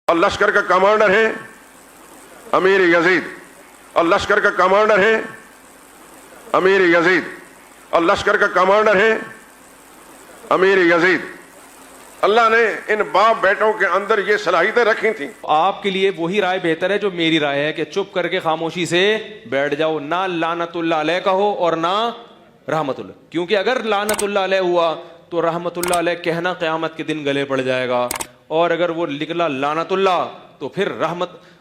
اور لشکر کا کمانڈر ہے امیر یزید، اور لشکر کا کمانڈر ہے امیر یزید، اور لشکر کا کمانڈر ہے امیر یزید۔ اللہ نے ان باپ بیٹوں کے اندر یہ صلاحیتیں رکھی تھیں۔ آپ کے لیے وہی رائے بہتر ہے جو میری رائے ہے کہ چپ کر کے خاموشی سے بیٹھ جاؤ، نہ لعنت اللہ علیہ کہو اور نہ رحمت اللہ، کیونکہ اگر لعنت اللہ علیہ ہوا تو رحمت اللہ علیہ کہنا قیامت کے دن گلے پڑ جائے گا، اور اگر وہ نکلا لعنت اللہ تو پھر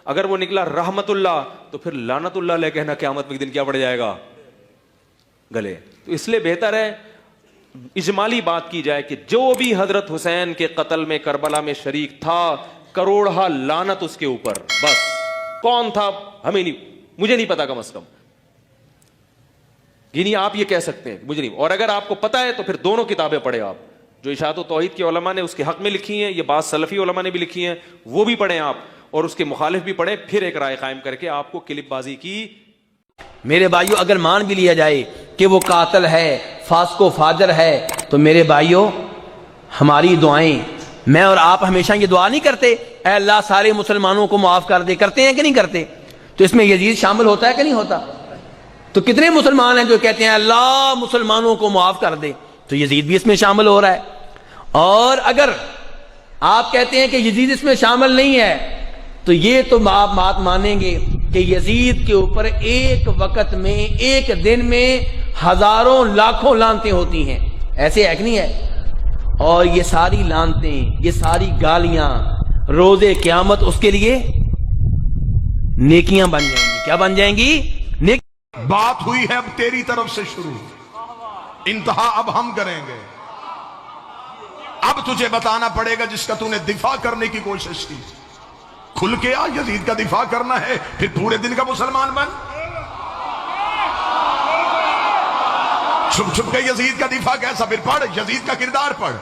اگر وہ نکلا رحمت اللہ تو پھر لعنت اللہ علیہ کہنا قیامت کے دن کیا پڑ جائے گا؟ گلے۔ تو اس لیے بہتر ہے اجمالی بات کی جائے کہ جو بھی حضرت حسین کے قتل میں کربلا میں شریک تھا، کروڑہ لعنت اس کے اوپر، بس کون تھا ہمیں نہیں، مجھے نہیں پتا کم از کم، یعنی آپ یہ کہہ سکتے ہیں مجھے نہیں۔ اور اگر آپ کو پتا ہے تو پھر دونوں کتابیں پڑھیں آپ، جو اشاعت و توحید کے علماء نے اس کے حق میں لکھی ہیں، یہ بعض سلفی علماء نے بھی لکھی ہیں، وہ بھی پڑھیں آپ، اور اس کے مخالف بھی پڑھیں، پھر ایک رائے قائم کر کے آپ کو کلپ بازی کی۔ میرے بھائیوں اگر مان بھی لیا جائے کہ وہ قاتل ہے، فاسق و فاجر ہے، تو میرے بھائیوں ہماری دعائیں، میں اور آپ ہمیشہ یہ دعا نہیں کرتے اے اللہ سارے مسلمانوں کو معاف کر دے، کرتے ہیں کہ نہیں کرتے؟ تو اس میں یزید شامل ہوتا ہے کہ نہیں ہوتا؟ تو کتنے مسلمان ہیں جو کہتے ہیں اللہ مسلمانوں کو معاف کر دے؟ تو یزید بھی اس میں شامل ہو رہا ہے۔ اور اگر آپ کہتے ہیں کہ یزید اس میں شامل نہیں ہے تو یہ تو آپ بات مانیں گے کہ یزید کے اوپر ایک وقت میں، ایک دن میں ہزاروں لاکھوں لعنتیں ہوتی ہیں، ایسے ہے کہ نہیں ہے؟ اور یہ ساری لعنتیں، یہ ساری گالیاں روز قیامت اس کے لیے نیکیاں بن جائیں گی۔ کیا بن جائیں گی؟ بات ہوئی ہے اب تیری طرف سے شروع، انتہا اب ہم کریں گے۔ اب تجھے بتانا پڑے گا جس کا تو نے دفاع کرنے کی کوشش کی، کھل کے آ، یزید کا دفاع کرنا ہے پھر پورے دن کا مسلمان بن، چھپ چھپ کے یزید کا دفاع کیسا؟ پھر پڑھ یزید کا کردار پڑھ،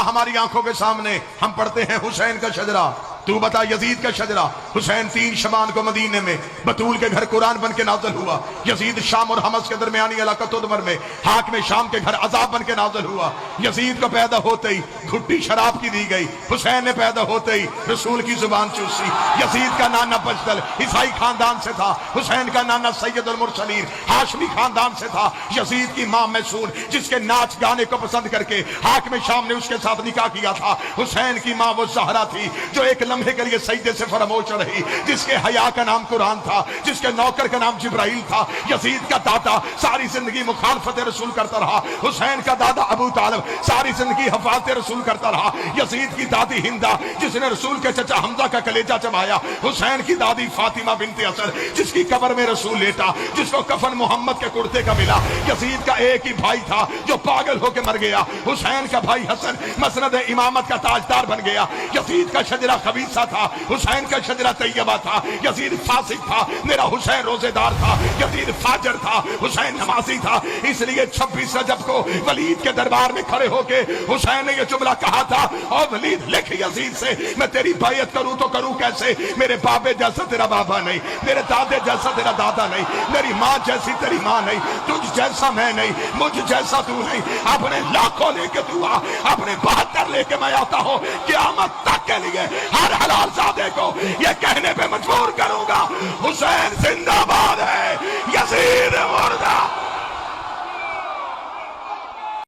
ہماری آنکھوں کے سامنے ہم پڑھتے ہیں حسین کا شجرہ، تو بتا یزید کا شجرہ۔ حسین 3 شبان کو مدینے میں بطول کے گھر قرآن بن کے نازل ہوا، یزید شام اور حمص کے درمیانی علاقہ تدمر میں حاکم شام کے گھر عذاب بن کے نازل ہوا۔ یزید کو پیدا ہوتے ہی گھٹی شراب کی دی گئی، حسین نے پیدا ہوتے ہی رسول کی زبان چوسی۔ یزید کا نانا بجدل عیسائی خاندان سے تھا، حسین کا نانا سید المرسلین ہاشمی خاندان سے تھا۔ یزید کی ماں میسون جس کے ناچ گانے کو پسند کر کے حاکم شام نے اس کے ساتھ نکاح کیا تھا۔ حسین کی ماں وہ زہرا تھی جو ایک لمحے کے لیے سجدے سے فراموش رہی، جس کے حیا کا نام قرآن تھا، جس کے نوکر کا نام جبرائیل تھا۔ یزید کا دادا ساری زندگی مخالفت رسول کرتا رہا، حسین کا دادا ابو طالب ساری زندگی حفاظت رسول کرتا رہا۔ یزید کی دادی ہندا جس نے رسول کے چچا حمزہ کا کلیجہ چبایا، حسین کی دادی فاطمہ بنت اسد جس کی قبر میں رسول لیٹا، جس کو کفن محمد کے کرتے کا ملا۔ یزید کا ایک ہی بھائی تھا جو پاگل ہو کے مر گیا، حسین کا بھائی حسن مسند امامت کا تاجدار بن گیا۔ یزید کا شجرہ خبیثہ تھا، حسین کا شجرہ طیبہ تھا۔ یزید فاسق تھا، میرا حسین روزے دار تھا۔ یزید فاجر تھا، حسین نمازی تھا۔ اس لیے 26 رجب کو ولید کے دربار میں کھڑے ہو کے حسین نے یہ جملہ کہا تھا، اور ولید لکھ یزید سے میں تیری بیعت کروں تو کروں کیسے؟ میرے بابے جیسا تیرا بابا نہیں، میرے دادے جیسا تیرا دادا نہیں، میری ماں جیسی تیری ماں نہیں، تجھ جیسا میں نہیں، مجھ جیسا تو نہیں۔ اپنے لاکھوں لے کے تو آ، اپنے 72 لے کے میں آتا ہوں، قیامت تک کے لیے ہر حلال زادے کو یہ کہنے پہ مجبور کروں گا، حسین زندہ باد ہے، یزید مردہ۔